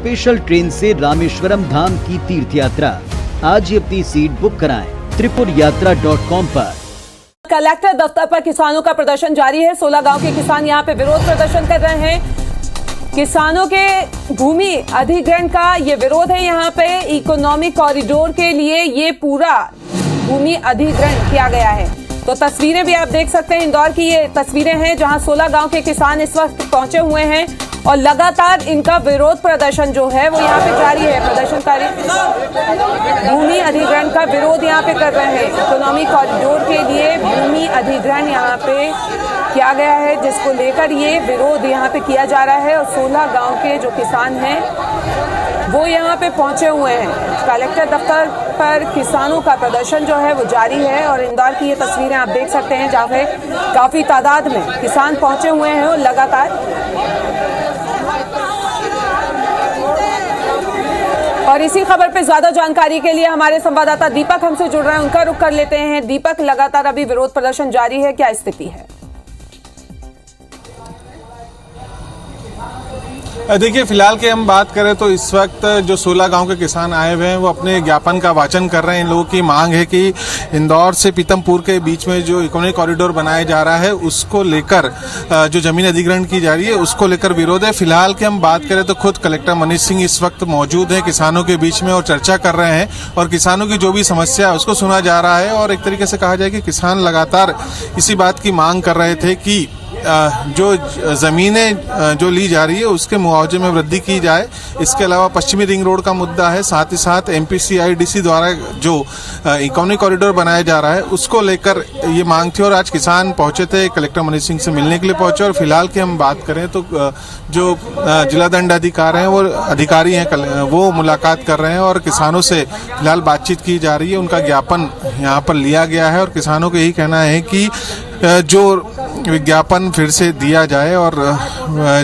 Special train से रामेश्वरम धाम की तीर्थ यात्रा। आज ही अपनी सीट बुक कराएं tripurayatra.com पर। कलेक्टर दफ्तर पर किसानों का प्रदर्शन जारी है। 16 गांव के किसान यहां पे विरोध प्रदर्शन कर रहे हैं। किसानों के भूमि अधिग्रहण का ये विरोध है। यहां पे इकोनॉमिक कॉरिडोर के लिए ये पूरा भूमि अधिग्रहण किया गया है। तो तस्वीरें भी आप देख सकते हैं, इंदौर की ये तस्वीरें हैं जहां 16 गांव के किसान इस वक्त पहुंचे हुए हैं और लगातार इनका विरोध प्रदर्शन जो है वो यहाँ पे जारी है। प्रदर्शनकारी भूमि अधिग्रहण का विरोध यहाँ पे कर रहे हैं। इकोनॉमिक कॉरिडोर के लिए भूमि अधिग्रहण यहाँ पे किया गया है, जिसको लेकर ये विरोध यहाँ पे किया जा रहा है और 16 गांव के जो किसान हैं वो यहाँ पे पहुंचे हुए हैं। कलेक्टर दफ्तर पर किसानों का प्रदर्शन जो है वो जारी है और इंदौर की ये तस्वीरें आप देख सकते हैं जहाँ पे काफी तादाद में किसान पहुंचे हुए हैं और लगातार। और इसी खबर पे ज्यादा जानकारी के लिए हमारे संवाददाता दीपक हमसे जुड़ रहे हैं, उनका रुख कर लेते हैं। दीपक, लगातार अभी विरोध प्रदर्शन जारी है, क्या स्थिति है? देखिए, फिलहाल की हम बात करें तो इस वक्त जो 16 गांव के किसान आए हुए हैं वो अपने ज्ञापन का वाचन कर रहे हैं। इन लोगों की मांग है कि इंदौर से पीतमपुर के बीच में जो इकोनॉमिक कॉरिडोर बनाया जा रहा है उसको लेकर जो जमीन अधिग्रहण की जा रही है उसको लेकर विरोध है। फिलहाल की हम बात करें तो खुद कलेक्टर मनीष सिंह इस वक्त मौजूद है किसानों के बीच में और चर्चा कर रहे हैं और किसानों की जो भी समस्या है उसको सुना जा रहा है। और एक तरीके से कहा जाए कि किसान लगातार इसी बात की मांग कर रहे थे कि जो ज़मीनें जो ली जा रही है उसके मुआवजे में वृद्धि की जाए। इसके अलावा पश्चिमी रिंग रोड का मुद्दा है, साथ ही साथ MPCIDC द्वारा जो इकोनॉमिक कॉरिडोर बनाया जा रहा है उसको लेकर ये मांग थी। और आज किसान पहुंचे थे, कलेक्टर मनीष सिंह से मिलने के लिए पहुंचे। और फिलहाल की हम बात करें तो जो जिला दंडाधिकारी हैं वो अधिकारी हैं वो मुलाकात कर रहे हैं और किसानों से फिलहाल बातचीत की जा रही है। उनका ज्ञापन यहाँ पर लिया गया है और किसानों का यही कहना है कि जो विज्ञापन फिर से दिया जाए और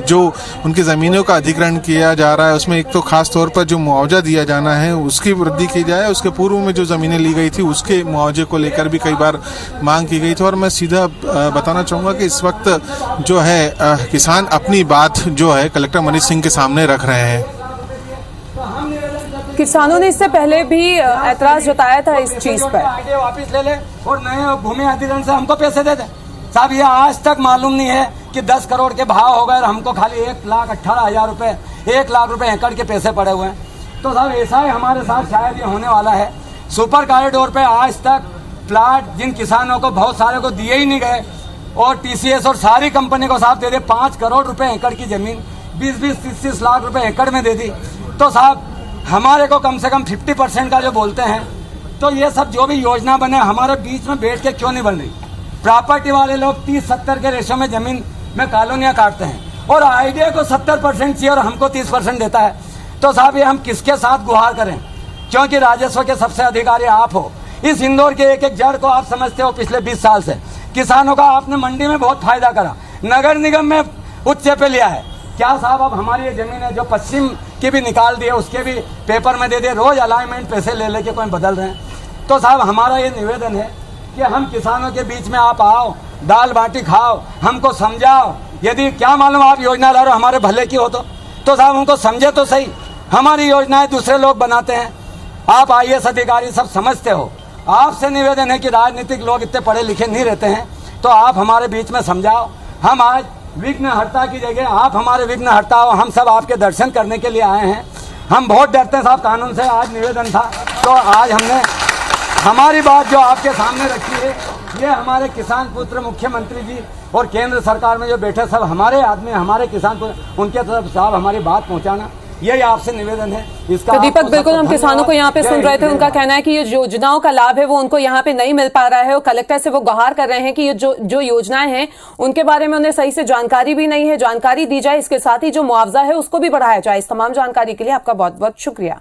जो उनकी ज़मीनों का अधिग्रहण किया जा रहा है उसमें एक तो खास तौर पर जो मुआवजा दिया जाना है उसकी वृद्धि की जाए। उसके पूर्व में जो ज़मीनें ली गई थी उसके मुआवजे को लेकर भी कई बार मांग की गई थी। और मैं सीधा बताना चाहूँगा कि इस वक्त जो है किसान अपनी बात जो है कलेक्टर मनीष सिंह के सामने रख रहे हैं। किसानों ने इससे पहले भी ऐतराज जताया था इस चीज पर। वापिस ले ले और नए भूमि अधिग्रहण से हमको पैसे दे दे। साहब, ये आज तक मालूम नहीं है कि 10 करोड़ के भाव हो गए और हमको खाली 1,18,000 रुपए 1 लाख रुपए एकड़ के पैसे पड़े हुए हैं। तो साहब ऐसा ही हमारे साथ शायद ये होने वाला है। सुपर कॉरिडोर पे आज तक प्लाट जिन किसानों को बहुत सारे को दिए ही नहीं गए और TCS और सारी कंपनी को साहब दे दे 5 करोड़ रुपए एकड़ की जमीन 20-20, 30-30 लाख रुपए एकड़ में दे दी। तो साहब हमारे को कम से कम 50% का जो बोलते हैं, तो ये सब जो भी योजना बने हमारे बीच में बैठ के क्यों नहीं बन रही? प्रॉपर्टी वाले लोग 30-70 के रेशो में जमीन में कॉलोनियां काटते हैं और आईडिया को 70% चाहिए और हमको 30% देता है। तो साहब ये हम किसके साथ गुहार करें? क्योंकि राजस्व के सबसे अधिकारी आप हो। इस इंदौर के एक एक जड़ को आप समझते हो। पिछले 20 साल से किसानों का आपने मंडी में बहुत फायदा करा, नगर निगम में उच्च पे लिया है। क्या साहब अब हमारी ये जमीन है जो पश्चिम की भी निकाल दिए, उसके भी पेपर में दे दिए, रोज अलाइनमेंट पैसे ले लेके कोई बदल रहे हैं। तो साहब हमारा ये निवेदन है कि हम किसानों के बीच में आप आओ, दाल बाटी खाओ, हमको समझाओ। यदि क्या मालूम आप योजना ला रहे हो हमारे भले की हो तो साहब हमको समझे तो सही। हमारी योजनाएं दूसरे लोग बनाते हैं, आप IAS अधिकारी सब समझते हो। आपसे निवेदन है कि राजनीतिक लोग इतने पढ़े लिखे नहीं रहते हैं, तो आप हमारे बीच में समझाओ। हम आज विघ्नहर्ता की जगह आप हमारे विघ्नहर्ता हो। हम सब आपके दर्शन करने के लिए आए हैं। हम बहुत डरते हैं साहब कानून से। आज निवेदन था तो आज हमने हमारी बात जो आपके सामने रखी है। ये हमारे किसान पुत्र मुख्यमंत्री जी और केंद्र सरकार में जो बैठे सब हमारे आदमी, हमारे किसान पुत्र, उनके तरफ साहब हमारी बात पहुंचाना, यही आपसे निवेदन है। इसका तो दीपक, बिल्कुल हम किसानों को यहाँ पे सुन रहे थे। उनका कहना है कि ये योजनाओं का लाभ है वो उनको यहाँ पे नहीं मिल पा रहा है और कलेक्टर से वो गुहार कर रहे हैं कि ये जो योजनाएं हैं उनके बारे में उन्हें सही से जानकारी भी नहीं है, जानकारी दी जाए। इसके साथ ही जो मुआवजा है उसको भी बढ़ाया जाए। इस तमाम जानकारी के लिए आपका बहुत बहुत शुक्रिया।